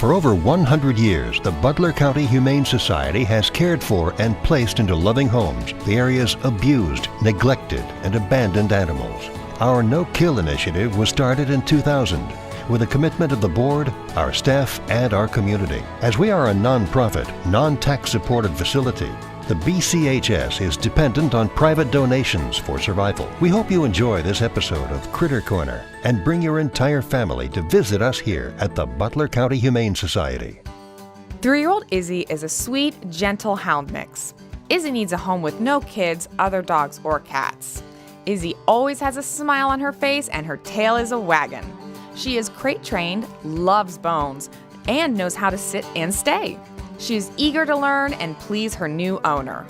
For over 100 years, the Butler County Humane Society has cared for and placed into loving homes the area's abused, neglected, and abandoned animals. Our No-Kill initiative was started in 2000 with a commitment of the board, our staff, and our community. As we are a non-profit, non-tax supported facility, the BCHS is dependent on private donations for survival. We hope you enjoy this episode of Critter Corner and bring your entire family to visit us here at the Butler County Humane Society. 3-year-old Izzy is a sweet, gentle hound mix. Izzy needs a home with no kids, other dogs, or cats. Izzy always has a smile on her face and her tail is a waggin'. She is crate trained, loves bones, and knows how to sit and stay. She is eager to learn and please her new owner.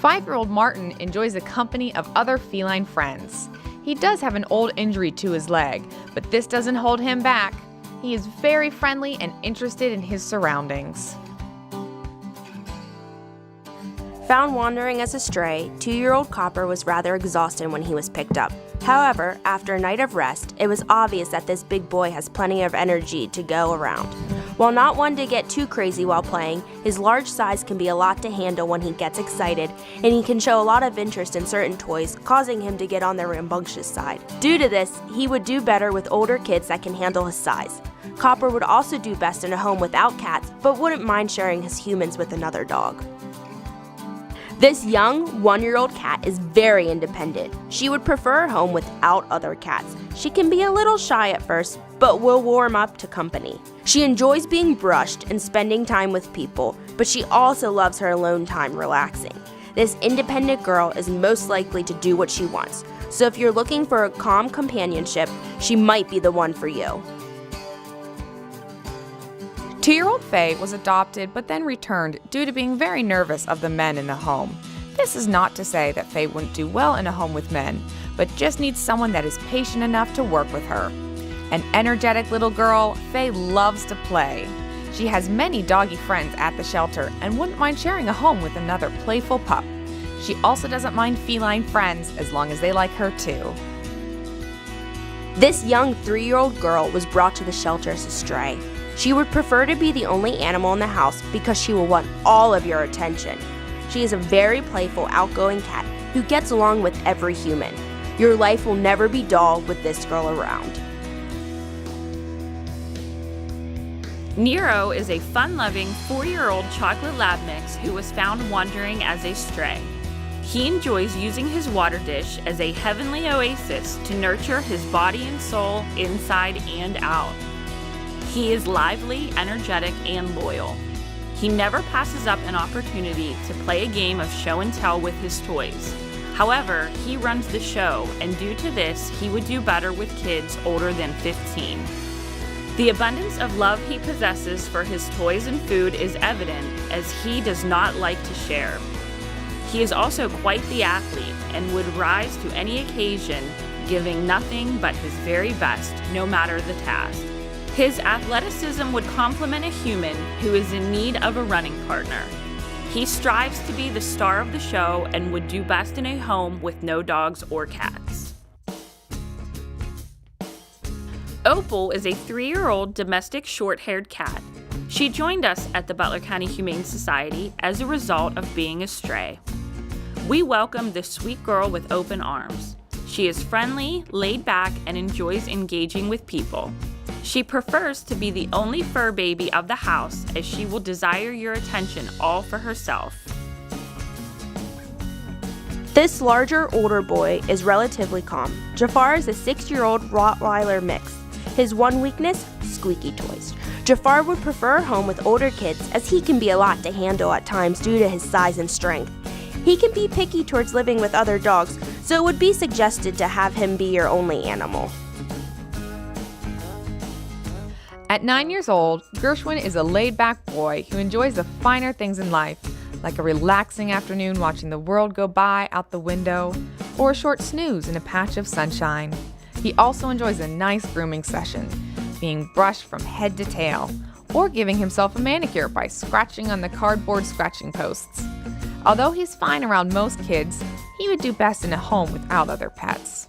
5-year-old Martin enjoys the company of other feline friends. He does have an old injury to his leg, but this doesn't hold him back. He is very friendly and interested in his surroundings. Found wandering as a stray, 2-year-old Copper was rather exhausted when he was picked up. However, after a night of rest, it was obvious that this big boy has plenty of energy to go around. While not one to get too crazy while playing, his large size can be a lot to handle when he gets excited, and he can show a lot of interest in certain toys, causing him to get on the rambunctious side. Due to this, he would do better with older kids that can handle his size. Copper would also do best in a home without cats, but wouldn't mind sharing his humans with another dog. This young 1-year-old cat is very independent. She would prefer a home without other cats. She can be a little shy at first, but will warm up to company. She enjoys being brushed and spending time with people, but she also loves her alone time relaxing. This independent girl is most likely to do what she wants, so if you're looking for a calm companionship, she might be the one for you. 2-year-old Faye was adopted but then returned due to being very nervous of the men in the home. This is not to say that Faye wouldn't do well in a home with men, but just needs someone that is patient enough to work with her. An energetic little girl, Faye loves to play. She has many doggy friends at the shelter and wouldn't mind sharing a home with another playful pup. She also doesn't mind feline friends as long as they like her too. This young 3-year-old girl was brought to the shelter as a stray. She would prefer to be the only animal in the house because she will want all of your attention. She is a very playful, outgoing cat who gets along with every human. Your life will never be dull with this girl around. Nero is a fun-loving 4-year-old chocolate lab mix who was found wandering as a stray. He enjoys using his water dish as a heavenly oasis to nurture his body and soul inside and out. He is lively, energetic, and loyal. He never passes up an opportunity to play a game of show and tell with his toys. However, he runs the show, and due to this, he would do better with kids older than 15. The abundance of love he possesses for his toys and food is evident, as he does not like to share. He is also quite the athlete and would rise to any occasion, giving nothing but his very best, no matter the task. His athleticism would complement a human who is in need of a running partner. He strives to be the star of the show and would do best in a home with no dogs or cats. Opal is a 3-year-old domestic short-haired cat. She joined us at the Butler County Humane Society as a result of being a stray. We welcome this sweet girl with open arms. She is friendly, laid back, and enjoys engaging with people. She prefers to be the only fur baby of the house, as she will desire your attention all for herself. This larger, older boy is relatively calm. Jafar is a 6-year-old Rottweiler mix. His one weakness? Squeaky toys. Jafar would prefer a home with older kids, as he can be a lot to handle at times due to his size and strength. He can be picky towards living with other dogs, so it would be suggested to have him be your only animal. At 9 years old, Gershwin is a laid-back boy who enjoys the finer things in life, like a relaxing afternoon watching the world go by out the window, or a short snooze in a patch of sunshine. He also enjoys a nice grooming session, being brushed from head to tail, or giving himself a manicure by scratching on the cardboard scratching posts. Although he's fine around most kids, he would do best in a home without other pets.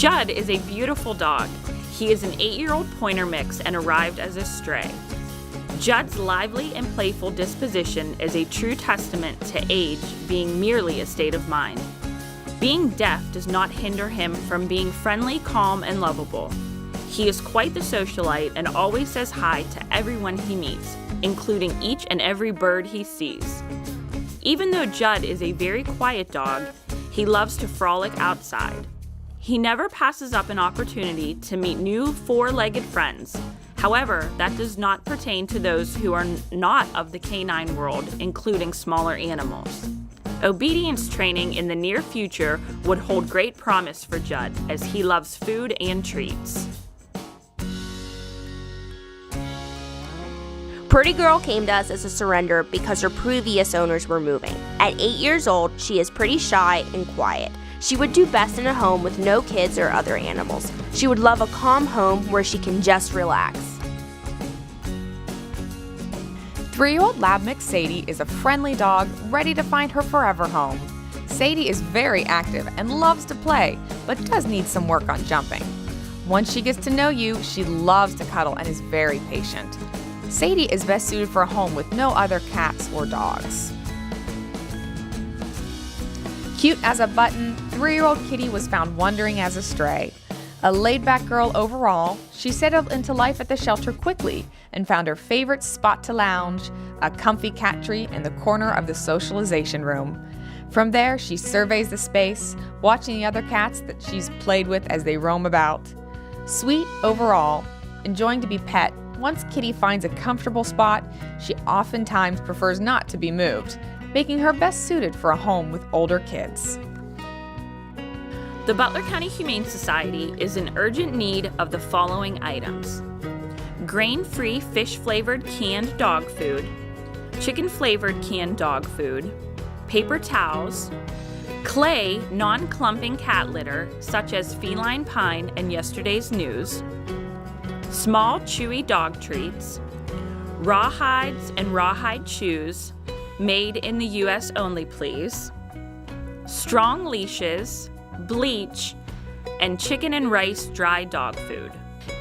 Judd is a beautiful dog. He is an 8-year-old pointer mix and arrived as a stray. Judd's lively and playful disposition is a true testament to age being merely a state of mind. Being deaf does not hinder him from being friendly, calm, and lovable. He is quite the socialite and always says hi to everyone he meets, including each and every bird he sees. Even though Judd is a very quiet dog, he loves to frolic outside. He never passes up an opportunity to meet new four-legged friends. However, that does not pertain to those who are not of the canine world, including smaller animals. Obedience training in the near future would hold great promise for Judd, as he loves food and treats. Pretty Girl came to us as a surrender because her previous owners were moving. At 8 years old, she is pretty shy and quiet. She would do best in a home with no kids or other animals. She would love a calm home where she can just relax. 3-year-old lab mix Sadie is a friendly dog ready to find her forever home. Sadie is very active and loves to play, but does need some work on jumping. Once she gets to know you, she loves to cuddle and is very patient. Sadie is best suited for a home with no other cats or dogs. Cute as a button, 3-year-old Kitty was found wandering as a stray. A laid-back girl overall, she settled into life at the shelter quickly and found her favorite spot to lounge, a comfy cat tree in the corner of the socialization room. From there, she surveys the space, watching the other cats that she's played with as they roam about. Sweet overall, enjoying to be pet, once Kitty finds a comfortable spot, she oftentimes prefers not to be moved, making her best suited for a home with older kids. The Butler County Humane Society is in urgent need of the following items: grain-free fish-flavored canned dog food, chicken-flavored canned dog food, paper towels, clay non-clumping cat litter such as feline pine and yesterday's news, small chewy dog treats, rawhides and rawhide chews, made in the U.S. only please, strong leashes, bleach, and chicken and rice dry dog food,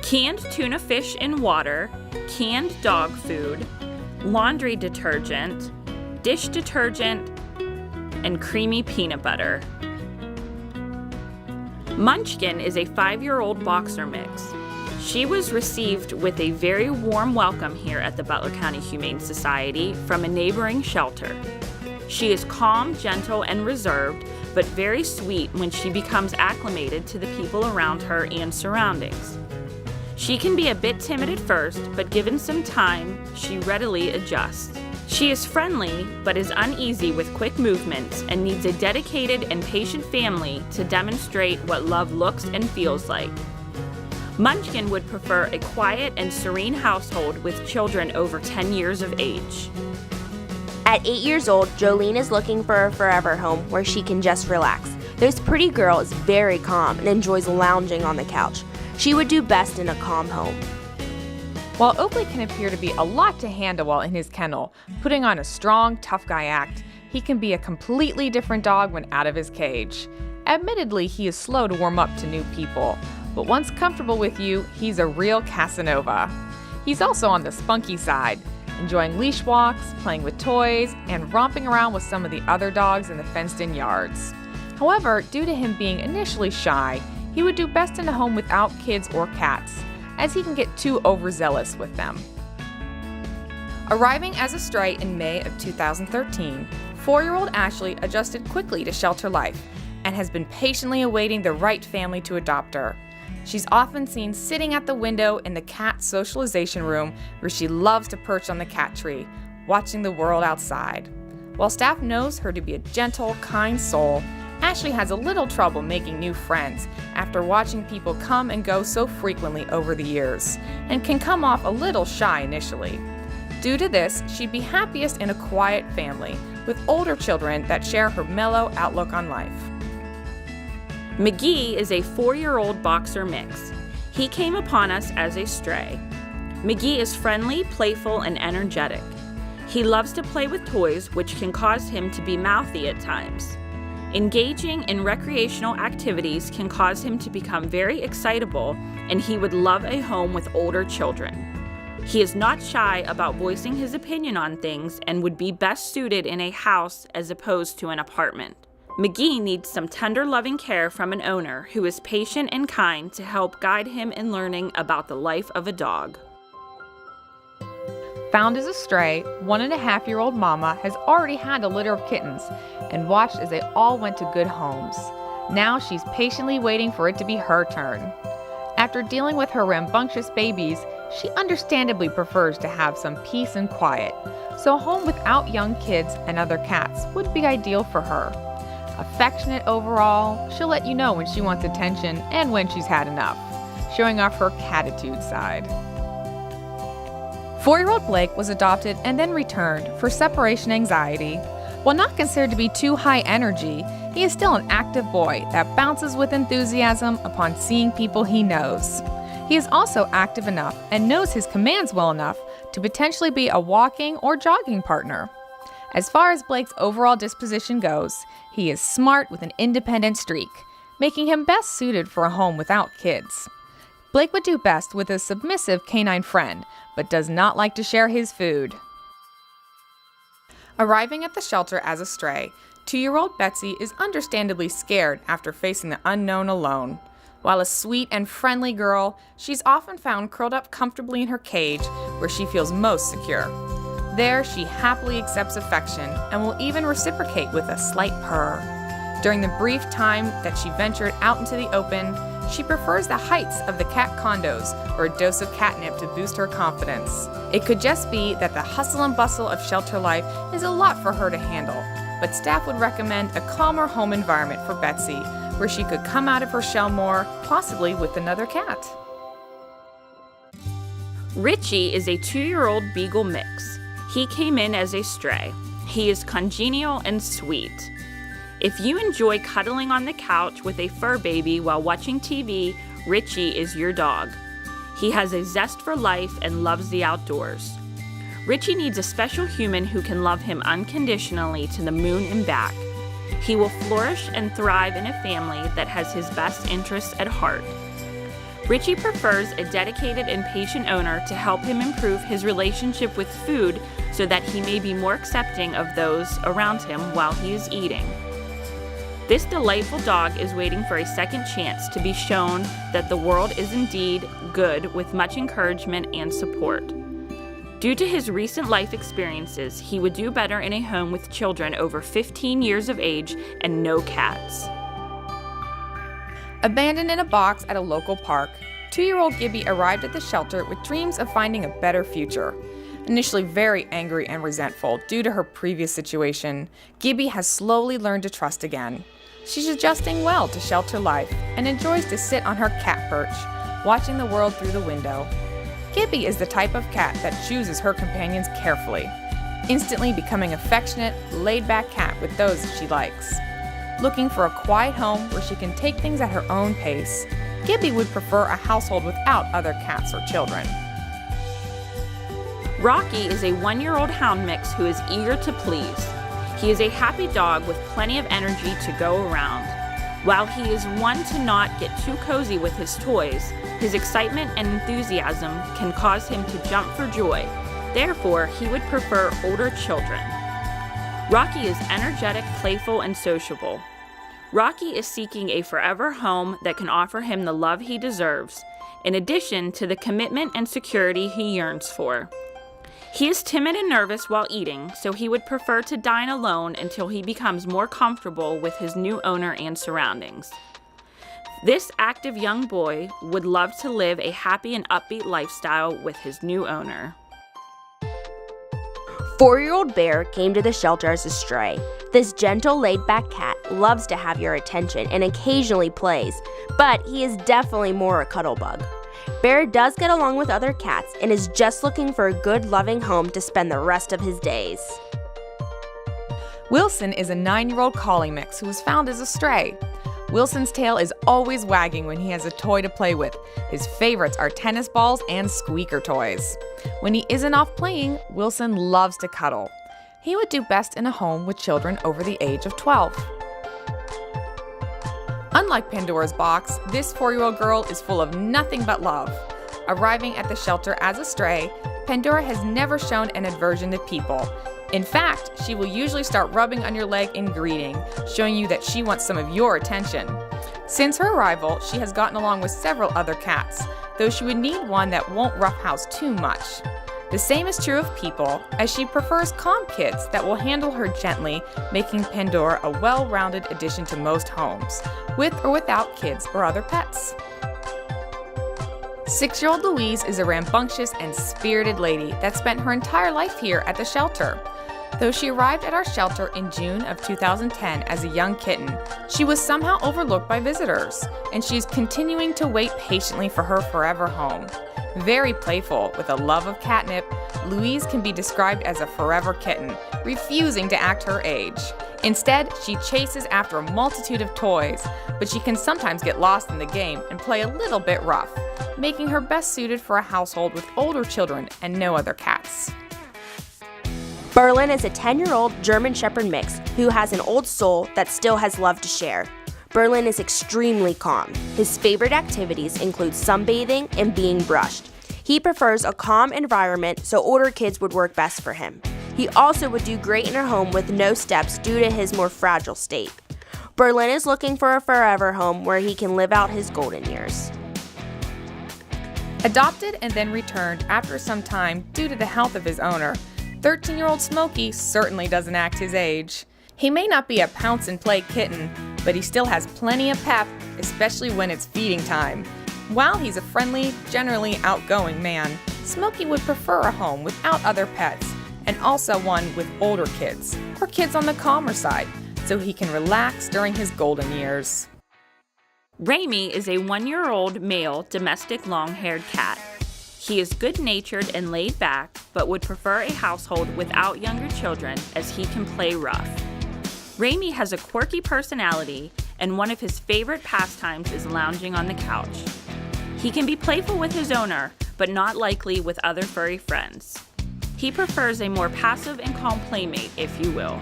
canned tuna fish in water, canned dog food, laundry detergent, dish detergent, and creamy peanut butter. Munchkin is a 5-year-old boxer mix. She was received with a very warm welcome here at the Butler County Humane Society from a neighboring shelter. She is calm, gentle, and reserved, but very sweet when she becomes acclimated to the people around her and surroundings. She can be a bit timid at first, but given some time, she readily adjusts. She is friendly, but is uneasy with quick movements and needs a dedicated and patient family to demonstrate what love looks and feels like. Munchkin would prefer a quiet and serene household with children over 10 years of age. At 8 years old, Jolene is looking for a forever home where she can just relax. This pretty girl is very calm and enjoys lounging on the couch. She would do best in a calm home. While Oakley can appear to be a lot to handle while in his kennel, putting on a strong, tough guy act, he can be a completely different dog when out of his cage. Admittedly, he is slow to warm up to new people, but once comfortable with you, he's a real Casanova. He's also on the spunky side, enjoying leash walks, playing with toys, and romping around with some of the other dogs in the fenced-in yards. However, due to him being initially shy, he would do best in a home without kids or cats, as he can get too overzealous with them. Arriving as a stray in May of 2013, 4-year-old Ashley adjusted quickly to shelter life and has been patiently awaiting the right family to adopt her. She's often seen sitting at the window in the cat socialization room where she loves to perch on the cat tree, watching the world outside. While staff knows her to be a gentle, kind soul, Ashley has a little trouble making new friends after watching people come and go so frequently over the years, and can come off a little shy initially. Due to this, she'd be happiest in a quiet family with older children that share her mellow outlook on life. McGee is a 4-year-old boxer mix. He came upon us as a stray. McGee is friendly, playful, and energetic. He loves to play with toys, which can cause him to be mouthy at times. Engaging in recreational activities can cause him to become very excitable, and he would love a home with older children. He is not shy about voicing his opinion on things and would be best suited in a house as opposed to an apartment. McGee needs some tender, loving care from an owner who is patient and kind to help guide him in learning about the life of a dog. Found as a stray, 1.5-year-old Mama has already had a litter of kittens and watched as they all went to good homes. Now she's patiently waiting for it to be her turn. After dealing with her rambunctious babies, she understandably prefers to have some peace and quiet, so a home without young kids and other cats would be ideal for her. Affectionate overall, she'll let you know when she wants attention and when she's had enough, showing off her catitude side. 4-year-old Blake was adopted and then returned for separation anxiety. While not considered to be too high energy, he is still an active boy that bounces with enthusiasm upon seeing people he knows. He is also active enough and knows his commands well enough to potentially be a walking or jogging partner. As far as Blake's overall disposition goes, he is smart with an independent streak, making him best suited for a home without kids. Blake would do best with a submissive canine friend, but does not like to share his food. Arriving at the shelter as a stray, 2-year-old Betsy is understandably scared after facing the unknown alone. While a sweet and friendly girl, she's often found curled up comfortably in her cage where she feels most secure. There, she happily accepts affection and will even reciprocate with a slight purr. During the brief time that she ventured out into the open, she prefers the heights of the cat condos or a dose of catnip to boost her confidence. It could just be that the hustle and bustle of shelter life is a lot for her to handle, but staff would recommend a calmer home environment for Betsy, where she could come out of her shell more, possibly with another cat. Richie is a 2-year-old Beagle mix. He came in as a stray. He is congenial and sweet. If you enjoy cuddling on the couch with a fur baby while watching TV, Richie is your dog. He has a zest for life and loves the outdoors. Richie needs a special human who can love him unconditionally to the moon and back. He will flourish and thrive in a family that has his best interests at heart. Richie prefers a dedicated and patient owner to help him improve his relationship with food so that he may be more accepting of those around him while he is eating. This delightful dog is waiting for a second chance to be shown that the world is indeed good with much encouragement and support. Due to his recent life experiences, he would do better in a home with children over 15 years of age and no cats. Abandoned in a box at a local park, 2-year-old Gibby arrived at the shelter with dreams of finding a better future. Initially very angry and resentful due to her previous situation, Gibby has slowly learned to trust again. She's adjusting well to shelter life and enjoys to sit on her cat perch, watching the world through the window. Gibby is the type of cat that chooses her companions carefully, instantly becoming affectionate, laid-back cat with those that she likes. Looking for a quiet home where she can take things at her own pace, Gibby would prefer a household without other cats or children. Rocky is a 1-year-old hound mix who is eager to please. He is a happy dog with plenty of energy to go around. While he is one to not get too cozy with his toys, his excitement and enthusiasm can cause him to jump for joy. Therefore, he would prefer older children. Rocky is energetic, playful, and sociable. Rocky is seeking a forever home that can offer him the love he deserves, in addition to the commitment and security he yearns for. He is timid and nervous while eating, so he would prefer to dine alone until he becomes more comfortable with his new owner and surroundings. This active young boy would love to live a happy and upbeat lifestyle with his new owner. 4-year-old Bear came to the shelter as a stray. This gentle, laid-back cat loves to have your attention and occasionally plays, but he is definitely more a cuddle bug. Bear does get along with other cats and is just looking for a good, loving home to spend the rest of his days. Wilson is a 9-year-old collie mix who was found as a stray. Wilson's tail is always wagging when he has a toy to play with. His favorites are tennis balls and squeaker toys. When he isn't off playing, Wilson loves to cuddle. He would do best in a home with children over the age of 12. Unlike Pandora's box, this 4-year-old girl is full of nothing but love. Arriving at the shelter as a stray, Pandora has never shown an aversion to people. In fact, she will usually start rubbing on your leg in greeting, showing you that she wants some of your attention. Since her arrival, she has gotten along with several other cats, though she would need one that won't roughhouse too much. The same is true of people, as she prefers calm kids that will handle her gently, making Pandora a well-rounded addition to most homes, with or without kids or other pets. 6-year-old Louise is a rambunctious and spirited lady that spent her entire life here at the shelter. Though she arrived at our shelter in June of 2010 as a young kitten, she was somehow overlooked by visitors, and she's continuing to wait patiently for her forever home. Very playful, with a love of catnip, Louise can be described as a forever kitten, refusing to act her age. Instead, she chases after a multitude of toys, but she can sometimes get lost in the game and play a little bit rough, making her best suited for a household with older children and no other cats. Berlin is a 10-year-old German Shepherd mix who has an old soul that still has love to share. Berlin is extremely calm. His favorite activities include sunbathing and being brushed. He prefers a calm environment, so older kids would work best for him. He also would do great in a home with no steps due to his more fragile state. Berlin is looking for a forever home where he can live out his golden years. Adopted and then returned after some time due to the health of his owner, 13-year-old Smokey certainly doesn't act his age. He may not be a pounce-and-play kitten, but he still has plenty of pep, especially when it's feeding time. While he's a friendly, generally outgoing man, Smokey would prefer a home without other pets, and also one with older kids, or kids on the calmer side, so he can relax during his golden years. Raimi is a 1-year-old male domestic long-haired cat. He is good-natured and laid back, but would prefer a household without younger children as he can play rough. Raimi has a quirky personality, and one of his favorite pastimes is lounging on the couch. He can be playful with his owner, but not likely with other furry friends. He prefers a more passive and calm playmate, if you will.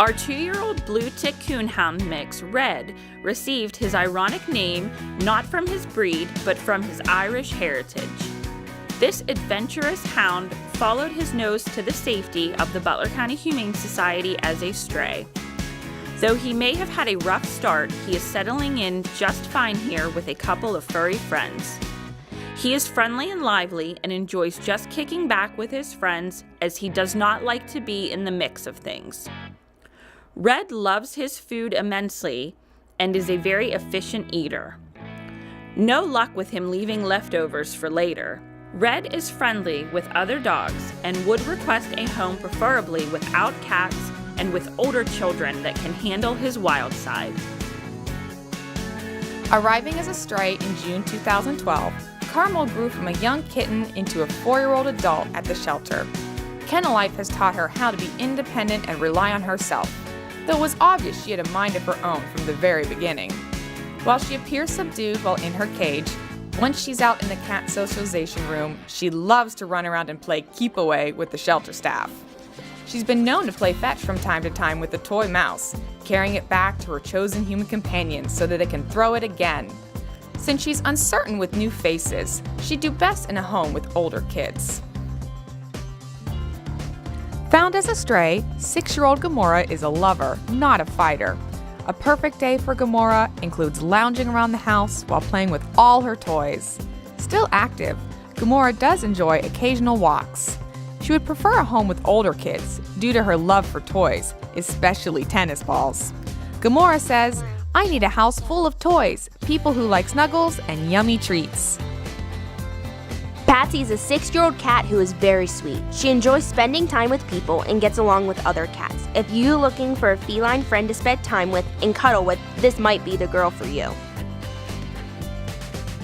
Our 2-year-old blue tick coonhound mix, Red, received his ironic name not from his breed, but from his Irish heritage. This adventurous hound followed his nose to the safety of the Butler County Humane Society as a stray. Though he may have had a rough start, he is settling in just fine here with a couple of furry friends. He is friendly and lively and enjoys just kicking back with his friends, as he does not like to be in the mix of things. Red loves his food immensely and is a very efficient eater. No luck with him leaving leftovers for later. Red is friendly with other dogs and would request a home preferably without cats and with older children that can handle his wild side. Arriving as a stray in June 2012, Carmel grew from a young kitten into a 4-year-old adult at the shelter. Kennel life has taught her how to be independent and rely on herself, though it was obvious she had a mind of her own from the very beginning. While she appears subdued while in her cage, once she's out in the cat socialization room, she loves to run around and play keep away with the shelter staff. She's been known to play fetch from time to time with a toy mouse, carrying it back to her chosen human companion so that it can throw it again. Since she's uncertain with new faces, she'd do best in a home with older kids. Found as a stray, 6-year-old Gamora is a lover, not a fighter. A perfect day for Gamora includes lounging around the house while playing with all her toys. Still active, Gamora does enjoy occasional walks. She would prefer a home with older kids due to her love for toys, especially tennis balls. Gamora says, "I need a house full of toys, people who like snuggles and yummy treats." Patsy is a 6-year-old cat who is very sweet. She enjoys spending time with people and gets along with other cats. If you're looking for a feline friend to spend time with and cuddle with, this might be the girl for you.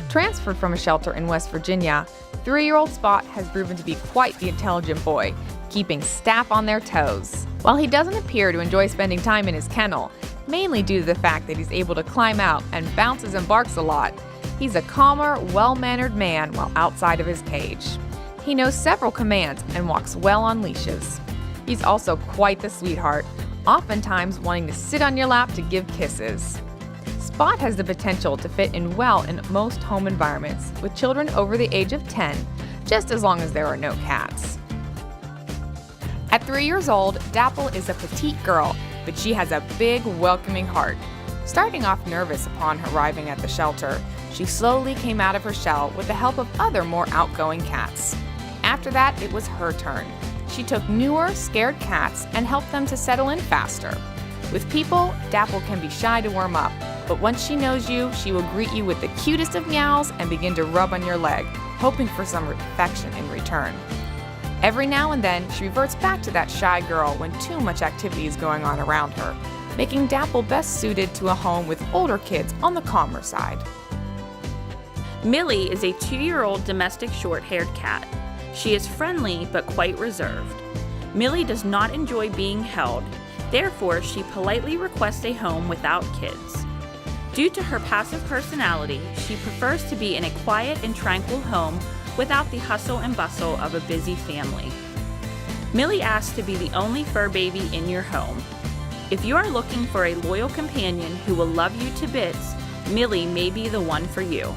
Transferred from a shelter in West Virginia, 3-year-old Spot has proven to be quite the intelligent boy, keeping staff on their toes. While he doesn't appear to enjoy spending time in his kennel, mainly due to the fact that he's able to climb out and bounces and barks a lot, he's a calmer, well-mannered man while outside of his cage. He knows several commands and walks well on leashes. He's also quite the sweetheart, oftentimes wanting to sit on your lap to give kisses. Spot has the potential to fit in well in most home environments with children over the age of 10, just as long as there are no cats. At 3 years old, Dapple is a petite girl, but she has a big, welcoming heart. Starting off nervous upon arriving at the shelter, she slowly came out of her shell with the help of other more outgoing cats. After that, it was her turn. She took newer, scared cats and helped them to settle in faster. With people, Dapple can be shy to warm up, but once she knows you, she will greet you with the cutest of meows and begin to rub on your leg, hoping for some affection in return. Every now and then, she reverts back to that shy girl when too much activity is going on around her, making Dapple best suited to a home with older kids on the calmer side. Millie is a 2-year-old domestic short-haired cat. She is friendly but quite reserved. Millie does not enjoy being held, therefore she politely requests a home without kids. Due to her passive personality, she prefers to be in a quiet and tranquil home without the hustle and bustle of a busy family. Millie asks to be the only fur baby in your home. If you are looking for a loyal companion who will love you to bits, Millie may be the one for you.